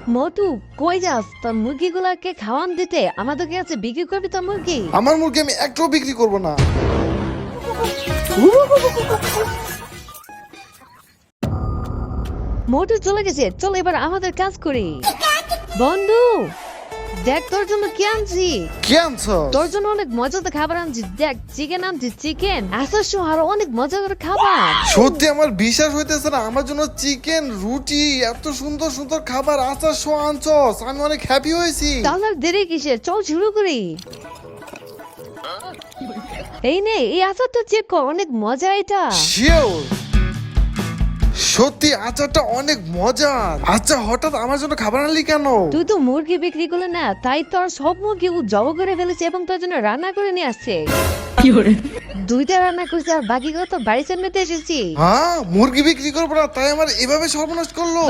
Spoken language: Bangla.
মোটু, কই যাস? তোর মুরগিগুলাকে খাওয়ান দিতে আমাদের কাছে বিক্রি করবি তোর মুরগি? আমার মুরগি আমি একটাও বিক্রি করব না। মোটু চলে গেছে, চল এবার আমাদের কাজ করি। বন্ধু, দেখ তোর জন্য কি আনছি। কি আনছো? তোর জন্য অনেক মজাদার খাবার আনছি। দেখ, চিকেন আনছি, চিকেন আসার সময় আরো অনেক মজাদার খাবার। সত্যি আমার বিশ্বাস হইতেছে না, আমার জন্য চিকেন, রুটি, এত সুন্দর সুন্দর খাবার আচার সহ আনছস। আমি অনেক হ্যাপি হয়েছি। তাহলে আর দেরি কিসের, চল শুরু করি। এই নে, এই আচারটা চেক কর, অনেক মজা এটা। শিওর, সত্যি আচারটা অনেক মজার। আচ্ছা, হঠাৎ আমার জন্য খাবার আনলি কেন? তুই তো মুরগি বিক্রি করলে না, তাই তোর সব মুরগি ও জব করে ফেলেছে এবং তোর জন্য রান্না করে নিয়ে আসছে। দুইটা রান্না করছে আর বাকি তো বাড়ি সামনেতে এসেছি। হ্যাঁ, মুরগি বিক্রি করবো না তাই আমার এভাবে সর্বনাশ করলো।